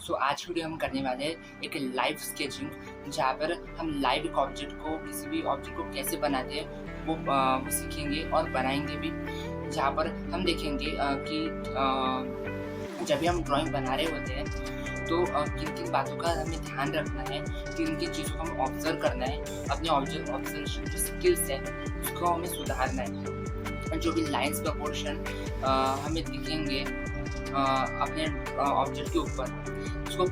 सो आज की वीडियो हम करने वाले हैं एक लाइव स्केचिंग, जहाँ पर हम लाइव एक ऑब्जेक्ट को, किसी भी ऑब्जेक्ट को कैसे बनाते हैं वो सीखेंगे और बनाएंगे भी। जहाँ पर हम देखेंगे कि जब भी हम ड्राइंग बना रहे होते हैं तो किन किन बातों का हमें ध्यान रखना है, किन किन चीज़ों को हमें ऑब्जर्व करना है, अपने ऑब्जर्वेशन जो स्किल्स है उसको हमें सुधारना है। जो भी लाइन्स प्रपोर्शन हमें दिखेंगे अपने ऑब्जेक्ट के ऊपर, उसको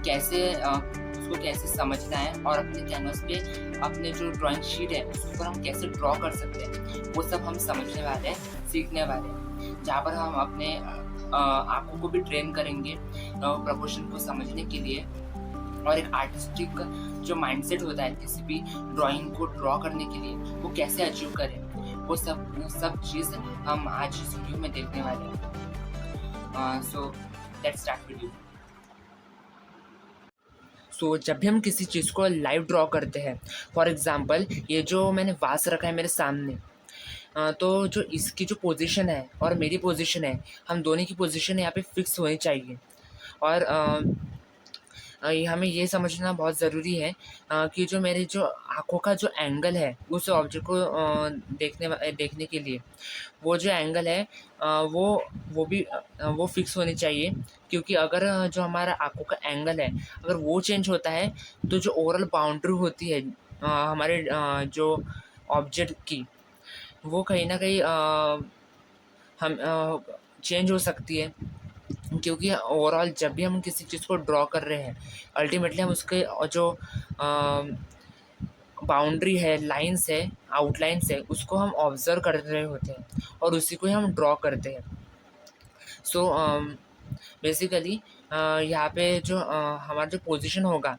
कैसे समझना है और अपने कैनवस पे अपने जो ड्राइंग शीट है उसके ऊपर हम कैसे ड्रॉ कर सकते हैं, वो सब हम समझने वाले हैं, सीखने वाले हैं। जहाँ पर हम अपने आँखों को भी ट्रेन करेंगे प्रपोर्शन को समझने के लिए, और एक आर्टिस्टिक जो माइंडसेट होता है किसी भी ड्राइंग को ड्रॉ करने के लिए, वो कैसे अचीव करें, वो सब चीज़ हम आज इस वीडियो में देखने वाले हैं। So let's start video. जब भी हम किसी चीज़ को लाइव ड्रॉ करते हैं, फॉर एग्जांपल ये जो मैंने वास रखा है मेरे सामने, तो जो इसकी जो पोजीशन है और मेरी पोजीशन है, हम दोनों की पोजीशन यहाँ पे फिक्स होनी चाहिए। और हमें ये समझना बहुत ज़रूरी है कि जो मेरे जो आँखों का जो एंगल है उस ऑब्जेक्ट को देखने के लिए, वो जो एंगल है वो फिक्स होनी चाहिए। क्योंकि अगर जो हमारा आँखों का एंगल है, अगर वो चेंज होता है तो जो ओवरऑल बाउंड्री होती है हमारे जो ऑब्जेक्ट की, वो कहीं न कहीं हम चेंज हो सकती है। क्योंकि ओवरऑल जब भी हम किसी चीज़ को ड्रॉ कर रहे हैं, अल्टीमेटली हम उसके जो बाउंड्री है, लाइन्स है, आउटलाइन्स है, उसको हम ऑब्ज़र्व कर रहे होते हैं और उसी को ही हम ड्रॉ करते हैं। सो बेसिकली यहाँ पे जो हमारा जो पोजीशन होगा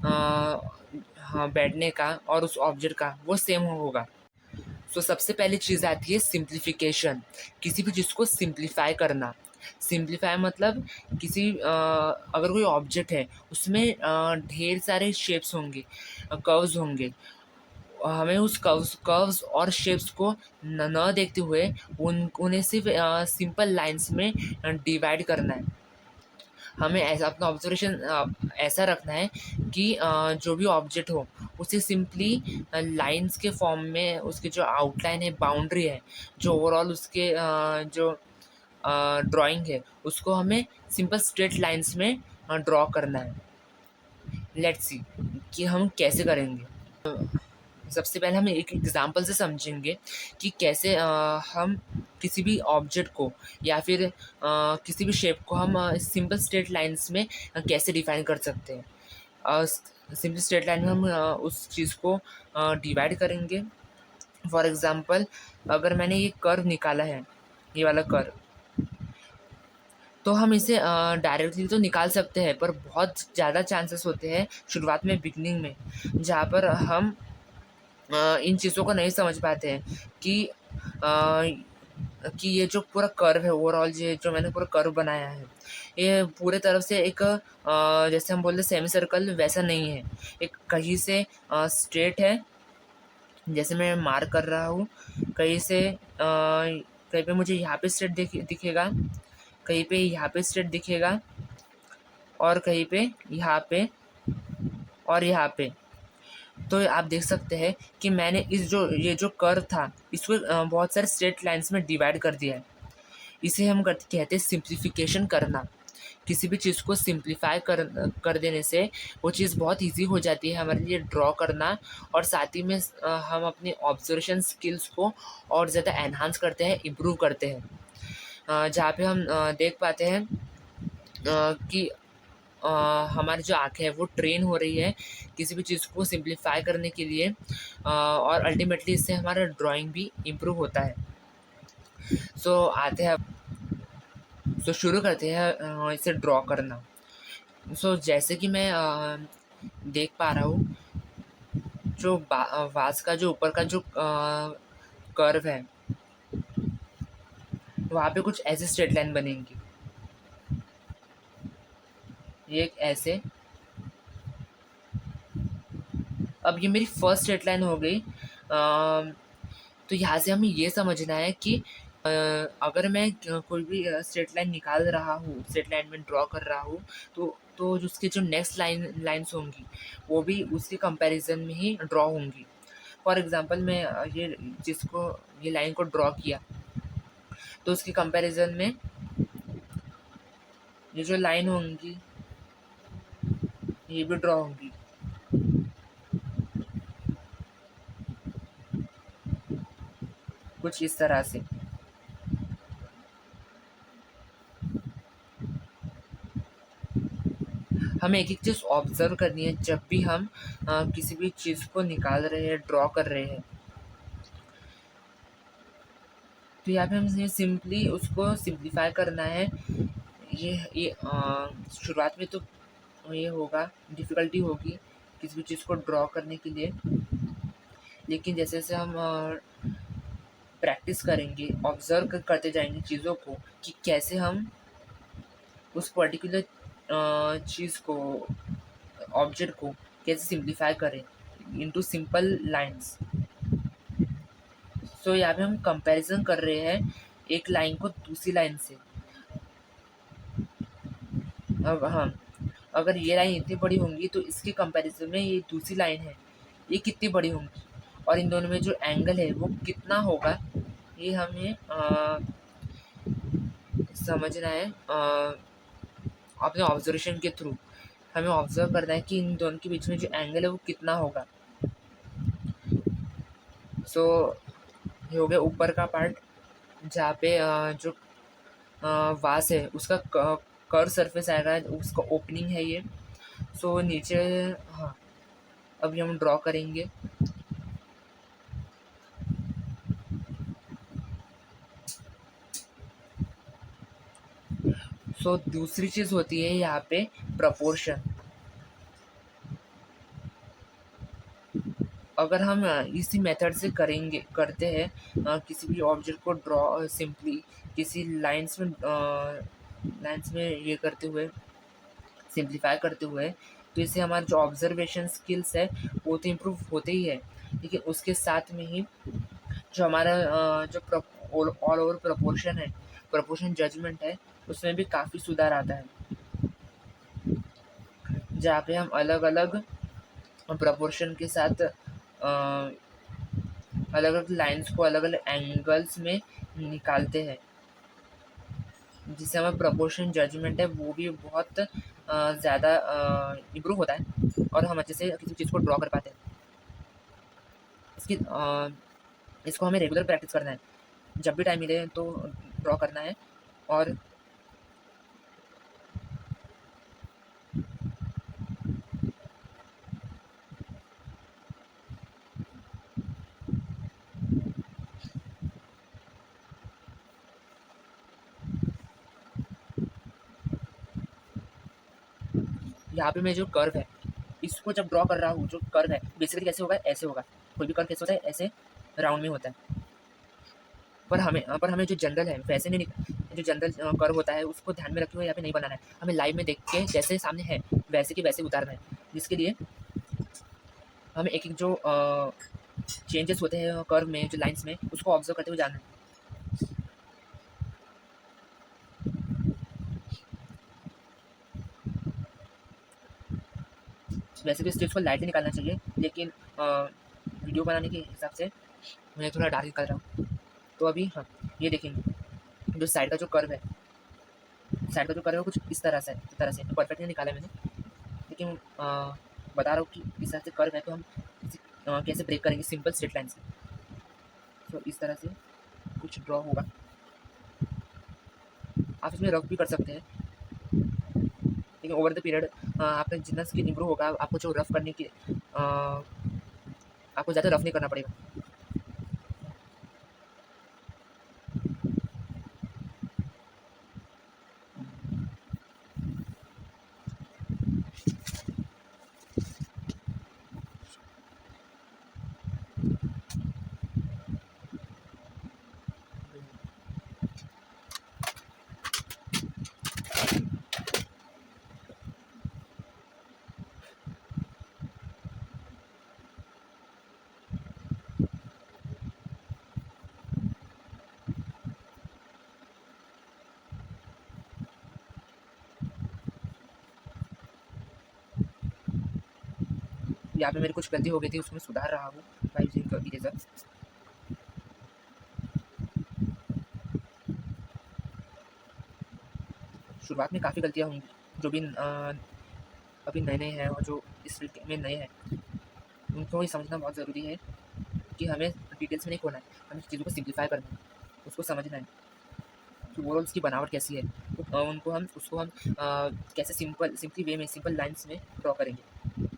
हाँ, बैठने का और उस ऑब्जेक्ट का, वो सेम होगा। सबसे पहली चीज़ आती है सिंप्लीफिकेशन, किसी भी चीज़ को सिंप्लीफाई करना। सिंप्लीफाई मतलब अगर कोई ऑब्जेक्ट है उसमें ढेर सारे शेप्स होंगे, कर्व्स होंगे, हमें उस कर्व्स और शेप्स को न देखते हुए उन्हें सिर्फ सिंपल लाइंस में डिवाइड करना है। हमें ऐसा अपना ऑब्जर्वेशन ऐसा रखना है कि जो भी ऑब्जेक्ट हो उसे सिंपली लाइंस के फॉर्म में, उसकी जो आउटलाइन है, बाउंड्री है, जो ओवरऑल उसके जो ड्राइंग है, उसको हमें सिंपल स्ट्रेट लाइंस में ड्रॉ करना है। लेट्स सी कि हम कैसे करेंगे। सबसे पहले हम एक एग्ज़ाम्पल से समझेंगे कि कैसे हम किसी भी ऑब्जेक्ट को या फिर किसी भी शेप को हम सिंपल स्ट्रेट लाइन्स में कैसे डिफ़ाइन कर सकते हैं। सिंपल स्ट्रेट लाइन में हम उस चीज़ को डिवाइड करेंगे। फॉर एग्ज़ाम्पल, अगर मैंने ये कर्व निकाला है, ये वाला कर्व, तो हम इसे डायरेक्टली तो निकाल सकते हैं, पर बहुत ज़्यादा चांसेस होते हैं शुरुआत में, बिगिनिंग में, जहाँ पर हम इन चीज़ों को नहीं समझ पाते हैं कि ये जो पूरा कर्व है, ओवरऑल ये जो मैंने पूरा कर्व बनाया है, ये पूरे तरफ से एक जैसे हम बोलते सेमी सर्कल वैसा नहीं है। एक कहीं से स्ट्रेट है, जैसे मैं मार्क कर रहा हूँ, कहीं से कहीं पे मुझे यहाँ पे स्ट्रेट दिखेगा, कहीं पे यहाँ पे स्ट्रेट दिखेगा, और कहीं पे यहाँ पे, और यहाँ पे। तो आप देख सकते हैं कि मैंने ये जो कर्व था, इसको बहुत सारे स्ट्रेट लाइन्स में डिवाइड कर दिया है। इसे हम कहते हैं सिंप्लीफिकेशन करना। किसी भी चीज़ को सिंप्लीफाई कर देने से वो चीज़ बहुत ईजी हो जाती है हमारे लिए ड्रॉ करना, और साथ ही में हम अपनी ऑब्जर्वेशन स्किल्स को और ज़्यादा एनहांस करते हैं, इम्प्रूव करते हैं। जहाँ पे हम देख पाते हैं कि हमारी जो आँखें हैं वो ट्रेन हो रही है किसी भी चीज़ को सिंप्लीफाई करने के लिए, और अल्टीमेटली इससे हमारा ड्राइंग भी इम्प्रूव होता है। आते हैं शुरू करते हैं इसे ड्रॉ करना। जैसे कि मैं देख पा रहा हूँ, जो वास का जो ऊपर का जो कर्व है, वहाँ पे कुछ ऐसे स्ट्रेट लाइन बनेंगी, ये एक ऐसे। अब ये मेरी फर्स्ट स्ट्रेट लाइन हो गई। तो यहाँ से हमें ये समझना है कि अगर मैं कोई भी स्ट्रेट लाइन निकाल रहा हूँ, स्ट्रेट लाइन में ड्रॉ कर रहा हूँ, तो जो उसकी जो नेक्स्ट लाइन्स होंगी वो भी उसके कंपैरिजन में ही ड्रॉ होंगी। फॉर एग्जांपल मैं ये लाइन को ड्रॉ किया, तो उसके कंपैरिजन में ये जो लाइन होंगी ये भी ड्रॉ होंगी। कुछ इस तरह से। हमें एक एक चीज़ ऑब्जर्व करनी है जब भी हम किसी भी चीज़ को निकाल रहे हैं, ड्रॉ कर रहे हैं। तो यहाँ पे हमें सिंपली उसको सिंप्लीफाई करना है। ये शुरुआत में तो ये होगा, डिफ़िकल्टी होगी किसी भी चीज़ को ड्रॉ करने के लिए, लेकिन जैसे जैसे हम प्रैक्टिस करेंगे, ऑब्जर्व करते जाएंगे चीज़ों को कि कैसे हम उस पर्टिकुलर चीज़ को, ऑब्जेक्ट को कैसे सिंप्लीफाई करें इनटू सिंपल लाइंस। सो यहाँ पे हम कंपैरिजन कर रहे हैं एक लाइन को दूसरी लाइन से। अब हाँ, अगर ये लाइन इतनी बड़ी होंगी तो इसके कंपैरिजन में ये दूसरी लाइन है, ये कितनी बड़ी होंगी, और इन दोनों में जो एंगल है वो कितना होगा, ये हमें समझना है अपने ऑब्जर्वेशन के थ्रू। हमें ऑब्जर्व करना है कि इन दोनों के बीच में जो एंगल है वो कितना होगा। सो ये हो गया ऊपर का पार्ट, जहाँ पे जो वास है उसका कर्व सरफेस आएगा, उसका ओपनिंग है ये। सो नीचे, हाँ, अभी हम ड्रॉ करेंगे। सो दूसरी चीज़ होती है यहाँ पे प्रपोर्शन। अगर हम इसी मेथड से करते हैं किसी भी ऑब्जेक्ट को ड्रॉ सिंपली किसी लाइंस में ये करते हुए, सिंप्लीफाई करते हुए, तो इससे हमारे जो ऑब्जर्वेशन स्किल्स है वो तो इम्प्रूव होते ही है, लेकिन उसके साथ में ही जो हमारा जो ऑल ओवर प्रपोर्शन है, प्रपोर्शन जजमेंट है, उसमें भी काफ़ी सुधार आता है। जहाँ पे हम अलग अलग प्रपोर्शन के साथ अलग अलग लाइंस को अलग अलग एंगल्स में निकालते हैं, जिससे हमारा प्रपोर्शन जजमेंट है वो भी बहुत ज़्यादा इम्प्रूव होता है, और हम अच्छे से किसी चीज़ को ड्रॉ कर पाते हैं। इसको हमें रेगुलर प्रैक्टिस करना है, जब भी टाइम मिले तो ड्रॉ करना है। और यहाँ पे मैं जो कर्व है इसको जब ड्रॉ कर रहा हूँ, जो कर्व है बेसिकली कैसे होगा, ऐसे होगा। कोई भी कर्व कैसे होता है, ऐसे राउंड में होता है। पर हमें जो जनरल है वैसे नहीं, जो जनरल कर्व होता है उसको ध्यान में रखे हुए यहाँ पे नहीं बनाना है। हमें लाइव में देख के जैसे सामने है वैसे की वैसे उतारना है, जिसके लिए हमें एक एक जो चेंजेस होते हैं कर्व में, जो लाइंस में, उसको ऑब्जर्व करते हुए जाना है। वैसे भी स्टेप्स को लाइटली निकालना चाहिए, लेकिन वीडियो बनाने के हिसाब से मैं थोड़ा डार्क निकाल रहा हूँ। तो अभी हाँ, ये देखेंगे जो साइड का जो कर्व है, साइड का जो कर्व है कुछ इस तरह से तो परफेक्ट नहीं निकाला मैंने, लेकिन बता रहा हूँ कि इस तरह से कर्व है, तो हम कैसे ब्रेक करेंगे सिंपल स्ट्रेट लाइन से। तो इस तरह से कुछ ड्रॉ होगा। आप इसमें रफ भी कर सकते हैं, लेकिन ओवर द पीरियड आपका जितना स्किल इंप्रूव होगा, आपको जो रफ करने की आपको ज़्यादा रफ नहीं करना पड़ेगा। यहाँ पे मेरी कुछ गलती हो गई थी, उसमें सुधार रहा हूँ बाय यूजिंग इरेजर। शुरुआत में काफ़ी गलतियाँ होंगी, जो भी अभी नए-नए हैं और जो इस फील्ड में नए हैं, उनको ये समझना बहुत ज़रूरी है कि हमें डिटेल्स में नहीं खोना है, हमें चीज़ों को सिम्प्लीफाई करना है, उसको समझना है कि ओवरऑल उसकी बनावट कैसी है। तो उसको हम कैसे सिंपली वे में, सिंपल लाइन्स में ड्रॉ करेंगे।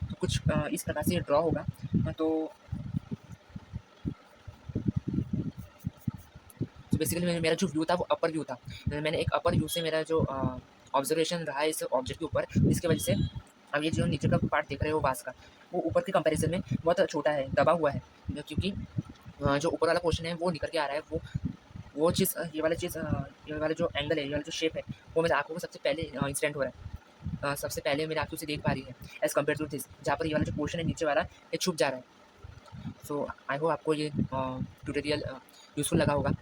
तो कुछ इस प्रकार से ड्रॉ होगा। तो बेसिकली मेरा जो व्यू था वो अपर व्यू था। मैंने एक अपर व्यू से मेरा जो ऑब्जर्वेशन रहा है इस ऑब्जेक्ट के ऊपर, जिसकी वजह से अब ये जो नीचे का पार्ट देख रहे हो वास का, वो ऊपर के कंपैरिजन में बहुत छोटा है, दबा हुआ है, क्योंकि जो ऊपर वाला पोर्शन है वो निकल के आ रहा है। वो चीज़, ये वाला जो एंगल है, ये वाला जो शेप है, वो मेरे आँखों को सबसे पहले इंसिडेंट हो रहा है। सबसे पहले मेरी आँखें उसे देख पा रही है एज़ कम्पेयर टू दिस, जहाँ पर ये वाला जो पोर्शन है नीचे वाला, ये छुप जा रहा है। सो आई होप आपको ये ट्यूटोरियल यूज़फुल लगा होगा।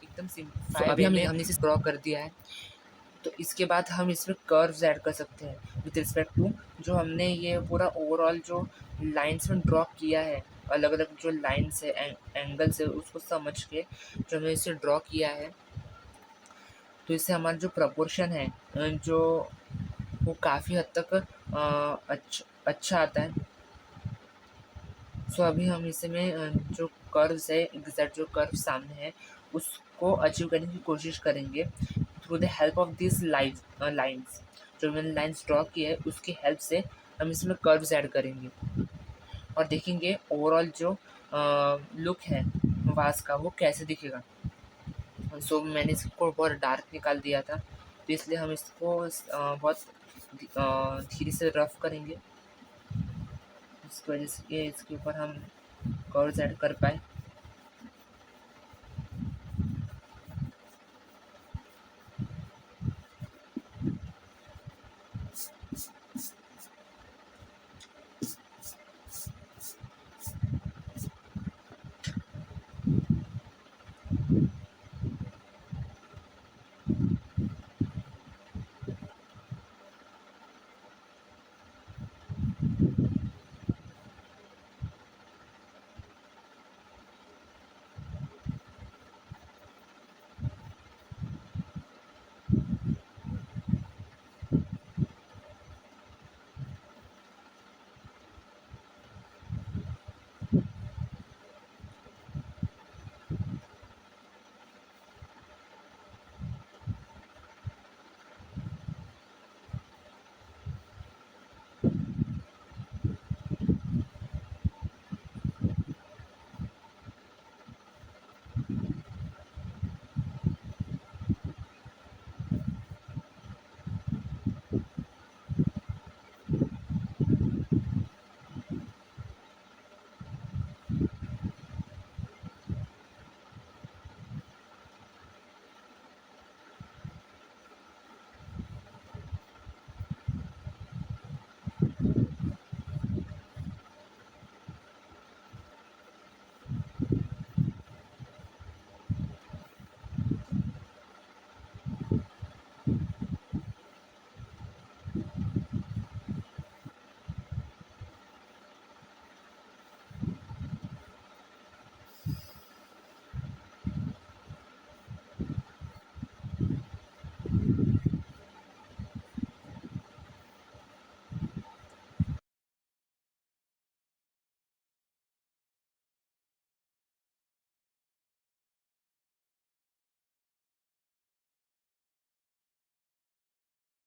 एकदम सिंपल। अभी हमने इसे ड्रॉ कर दिया है, तो इसके बाद हम इसमें कर्व्स ऐड कर सकते हैं विद रिस्पेक्ट टू जो हमने ये पूरा ओवरऑल जो लाइंस में ड्रॉ किया है, अलग अलग जो लाइंस है, एंगल्स है, उसको समझ के जो हमने इसे ड्रॉ किया है, तो इससे हमारा जो प्रपोर्शन है जो वो काफ़ी हद तक अच्छा आता है। सो अभी हम इसमें जो कर्व्स है, एग्जैक्ट जो कर्व सामने है, उसको अचीव करने की कोशिश करेंगे through the help of this lines. जो मैंने लाइन्स ड्रॉ की है उसकी हेल्प से हम इसमें कर्व्स ऐड करेंगे और देखेंगे ओवरऑल जो लुक है वास का वो कैसे दिखेगा। सो मैंने इसको बहुत डार्क निकाल दिया था, तो इसलिए हम इसको बहुत धीरे से रफ करेंगे, इसकी वजह से इसके ऊपर हम कर्व्स ऐड कर पाए।